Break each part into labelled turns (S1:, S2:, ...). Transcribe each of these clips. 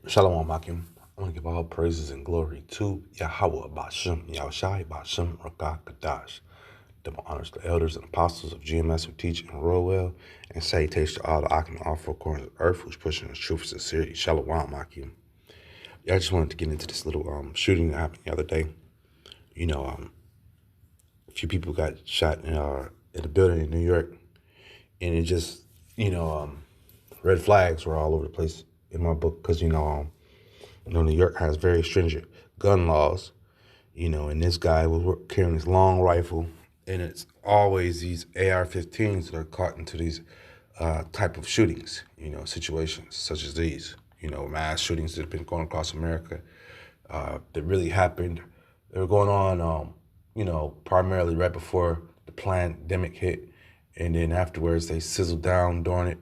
S1: Shalom Akim. I want to give all praises and glory to Yahweh Bashem, Yahushai Bashem, Rakah Kadash. Double honors to the elders and apostles of GMS who teach and roll well, and salutation to all the Akim in all four corners of the earth who's pushing the truth and sincerity. Shalom Akim. Yeah, I just wanted to get into this little shooting that happened the other day. A few people got shot in a building in New York, and it just, red flags were all over the place in my book because, New York has very stringent gun laws, and this guy was carrying this long rifle, and it's always these AR-15s that are caught into these type of shootings, situations such as these, mass shootings that have been going across America that really happened. They were going on, primarily right before the pandemic hit, and then afterwards they sizzled down during it,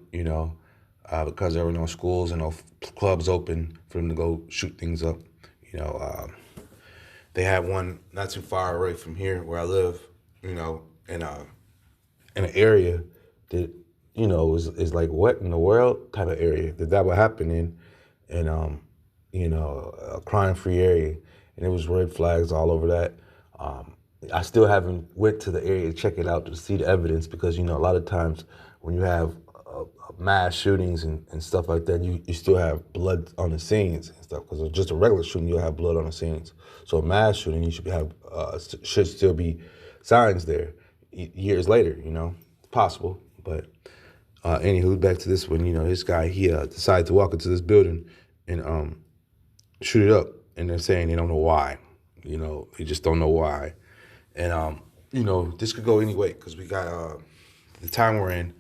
S1: because there were no schools and no clubs open for them to go shoot things up. They had one not too far away from here where I live, in an area that, is like what in the world type of area that would happen in, and a crime-free area, and it was red flags all over that. I still haven't went to the area to check it out to see the evidence because, a lot of times when you have mass shootings and stuff like that, you still have blood on the scenes and stuff, because just a regular shooting, you'll have blood on the scenes. So a mass shooting, you should still be signs there years later, it's possible. But anywho, back to this one, this guy, he decided to walk into this building and shoot it up, and they're saying they don't know why, they just don't know why. And, this could go any way because we got the time we're in,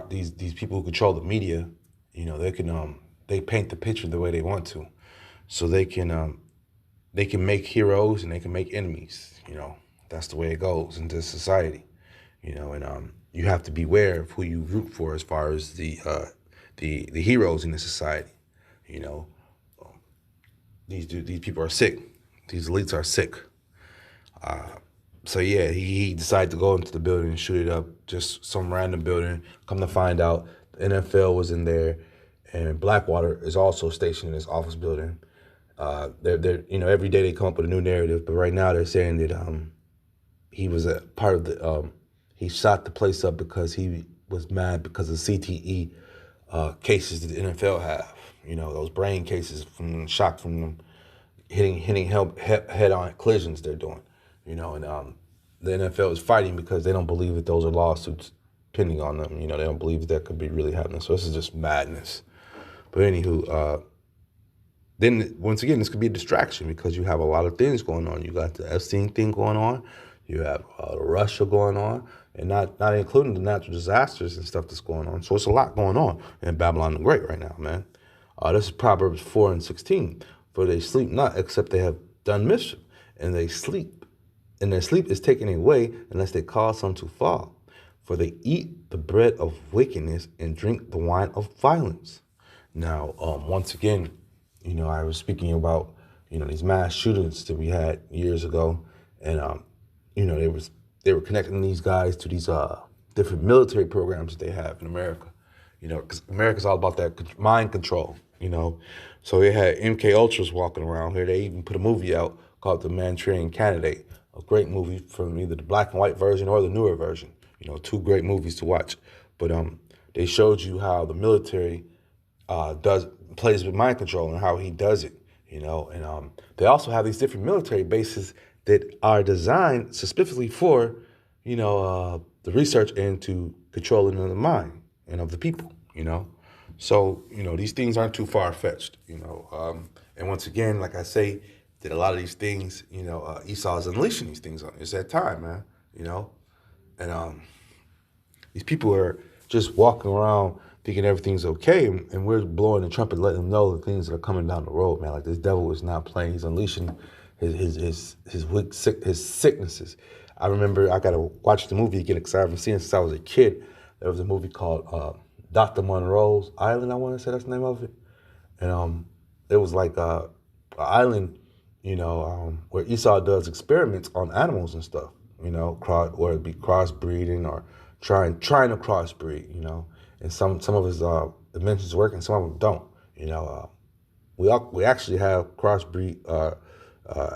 S1: these people who control the media, they paint the picture the way they want to, so they can make heroes and they can make enemies. That's the way it goes in this society. And you have to beware of who you root for as far as the heroes in the society. These people are sick. These elites are sick. So yeah, he decided to go into the building and shoot it up, just some random building. Come to find out, the NFL was in there, and Blackwater is also stationed in this office building. They're every day they come up with a new narrative, but right now they're saying that he was a part of the he shot the place up because he was mad because of CTE cases that the NFL have. Those brain cases from shock from them hitting head-on collisions they're doing. And the NFL is fighting because they don't believe that those are lawsuits pending on them. They don't believe that could be really happening. So this is just madness. But anywho, then once again, this could be a distraction because you have a lot of things going on. You got the Epstein thing going on. You have Russia going on, and not including the natural disasters and stuff that's going on. So it's a lot going on in Babylon the Great right now, man. This is Proverbs 4:16. For they sleep not, except they have done mischief, and they sleep. And their sleep is taken away unless they cause some to fall. For they eat the bread of wickedness and drink the wine of violence. Now, once again, I was speaking about, these mass shootings that we had years ago. And, they were connecting these guys to these different military programs that they have in America. Because America's all about that mind control, So they had MK Ultras walking around here. They even put a movie out called The Manchurian Candidate. A great movie from either the black and white version or the newer version. Two great movies to watch. But they showed you how the military plays with mind control and how he does it. And they also have these different military bases that are designed specifically for, the research into controlling of the mind and of the people. So these things aren't too far fetched. And once again, like I say, that a lot of these things, Esau is unleashing these things on. It's that time, man, And these people are just walking around thinking everything's okay, and we're blowing the trumpet, letting them know the things that are coming down the road, man. Like this devil is not playing. He's unleashing his sicknesses. I remember I got to watch the movie again because I haven't seen it since I was a kid. There was a movie called Dr. Monroe's Island, I want to say that's the name of it. And it was like an island, where Esau does experiments on animals and stuff, whether it be crossbreeding or trying to crossbreed, and some of his inventions work and some of them don't, You know, we actually have crossbreed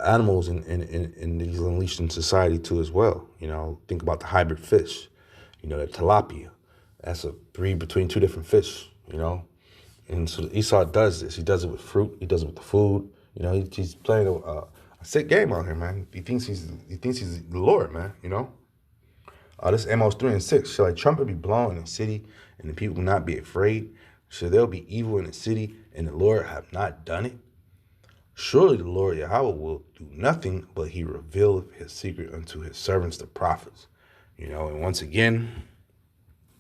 S1: animals in these unleashed in society too as well. You know, think about the hybrid fish. You know, the tilapia. That's a breed between two different fish. You know, and so Esau does this. He does it with fruit. He does it with the food. You know, he's playing a sick game out here, man. He thinks he's the Lord, man. You know. This Amos 3 and 6. Shall a trumpet be blown in the city, and the people not be afraid? Shall there be evil in the city, and the Lord have not done it? Surely the Lord Yahweh will do nothing, but he revealeth his secret unto his servants, the prophets. You know, and once again,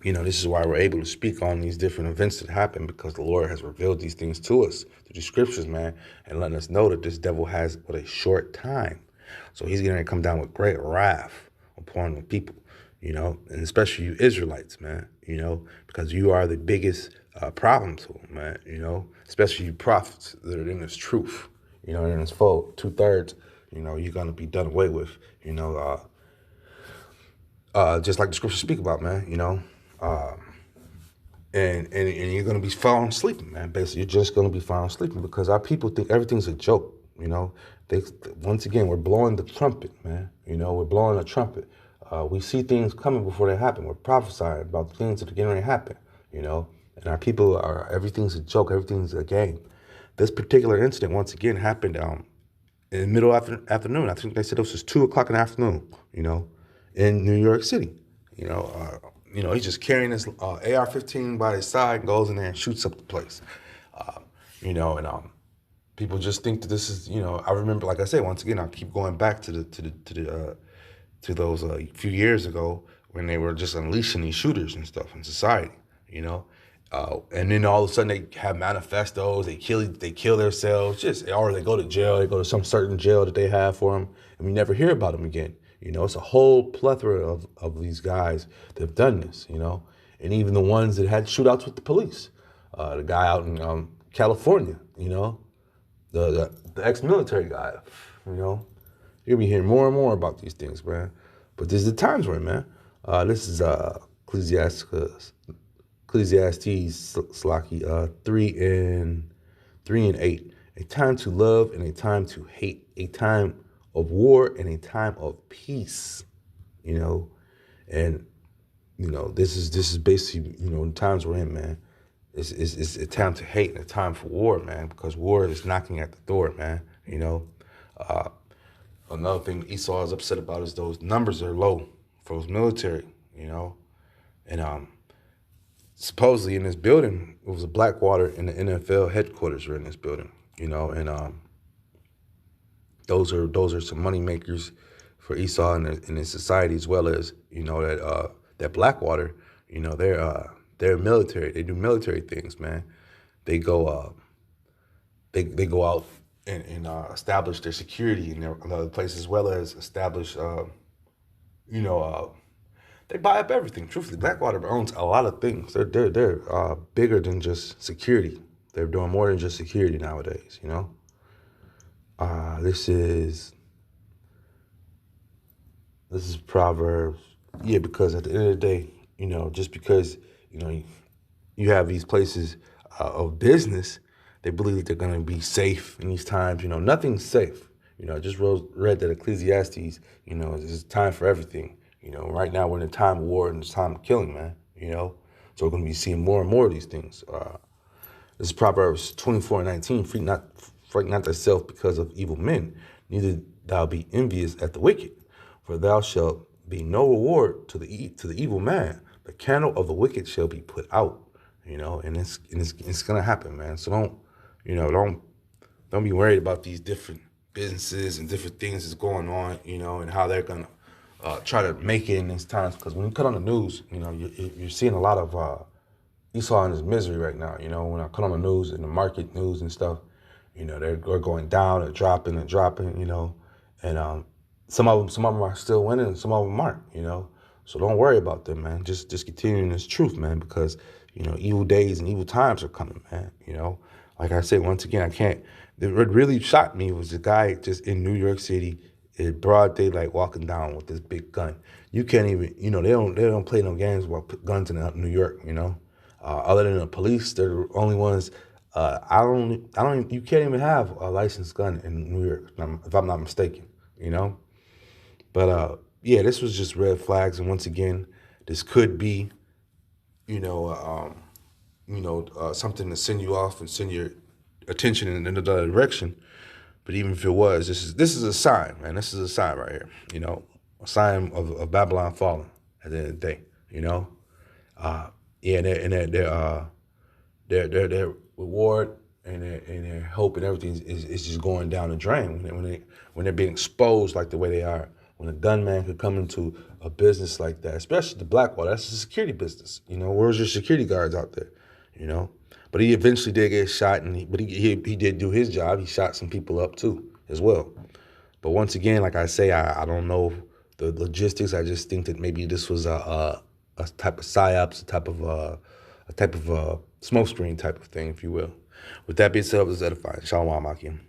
S1: you know, this is why we're able to speak on these different events that happen, because the Lord has revealed these things to us through the scriptures, man, and letting us know that this devil has but a short time. So he's going to come down with great wrath upon the people, you know, and especially you Israelites, man, you know, because you are the biggest problem to them, man, you know, especially you prophets that are in this truth, you know, in this fold, 2/3, you know, you're going to be done away with, you know, just like the scriptures speak about, man, you know. And you're gonna be found sleeping, man. Basically, you're just gonna be found sleeping because our people think everything's a joke. You know, they once again we're blowing the trumpet, man. You know, we're blowing a trumpet. We see things coming before they happen. We're prophesying about things that are getting ready to happen. You know, and our people are everything's a joke. Everything's a game. This particular incident once again happened in the middle afternoon. I think they said it was just 2 o'clock in the afternoon. You know, in New York City. You know, he's just carrying his AR-15 by his side and goes in there and shoots up the place. You know, and people just think that this is, you know, I remember, like I said, once again, I keep going back to those few years ago when they were just unleashing these shooters and stuff in society. You know, and then all of a sudden they have manifestos, they kill themselves, or they go to jail, they go to some certain jail that they have for them, and we never hear about them again. You know, it's a whole plethora of these guys that have done this, you know, and even the ones that had shootouts with the police. The guy out in California, you know, the ex-military guy, you know. You'll be hearing more and more about these things, man. But this is the times we're in, man. This is Ecclesiastes Slaki 3:8. A time to love and a time to hate, a time of war and a time of peace, you know, and you know this is basically, you know, the times we're in, man. It's a time to hate and a time for war, man, because war is knocking at the door, man. You know, another thing Esau is upset about is those numbers are low for his military, you know, and supposedly in this building it was a Blackwater and the NFL headquarters were in this building, you know, and those are some money makers for Esau and his society, as well as, you know, that Blackwater, you know, they're military. They do military things, man. They go they go out and establish their security in their other places, as well as establish you know, they buy up everything. Truthfully, Blackwater owns a lot of things. They're bigger than just security. They're doing more than just security nowadays, you know. This is Proverbs. Yeah, because at the end of the day, you know, just because, you know, you have these places of business, they believe that they're going to be safe in these times. You know, nothing's safe. You know, I just read that Ecclesiastes, you know, it's time for everything. You know, right now we're in a time of war and it's time of killing, man. You know, so we're going to be seeing more and more of these things. This is Proverbs 24:19. Frighten not thyself because of evil men, neither thou be envious at the wicked, for thou shalt be no reward to the evil man. The candle of the wicked shall be put out. You know, and it's gonna happen, man. So don't be worried about these different businesses and different things that's going on, you know, and how they're gonna try to make it in these times. Because when you cut on the news, you know, you're seeing a lot of Esau in his misery right now. You know, when I cut on the news and the market news and stuff, you know, they're going down and dropping, you know, and some of them are still winning and some of them aren't, you know. So don't worry about them, man. Just continue in this truth, man, because, you know, evil days and evil times are coming, man. You know, like I said, once again, what really shocked me was the guy just in New York City in broad daylight walking down with this big gun. You can't even, you know, they don't play no games about put guns in New York, you know. Other than the police, they're the only ones You can't even have a licensed gun in New York, if I'm not mistaken, you know? But yeah, this was just red flags. And once again, this could be, you know, something to send you off and send your attention in another direction. But even if it was, this is a sign, man. This is a sign right here. You know, a sign of Babylon falling at the end of the day. You know, yeah, their reward and their hope and everything is just going down the drain when they're being exposed like the way they are. When a gunman could come into a business like that, especially the Blackwater, that's a security business. You know, where's your security guards out there? You know, but he eventually did get shot, but he did do his job. He shot some people up too as well. But once again, like I say, I don't know the logistics. I just think that maybe this was a type of psyops, a type of smokescreen type of thing, if you will. With that being said, it was edifying. Shalom, Akim.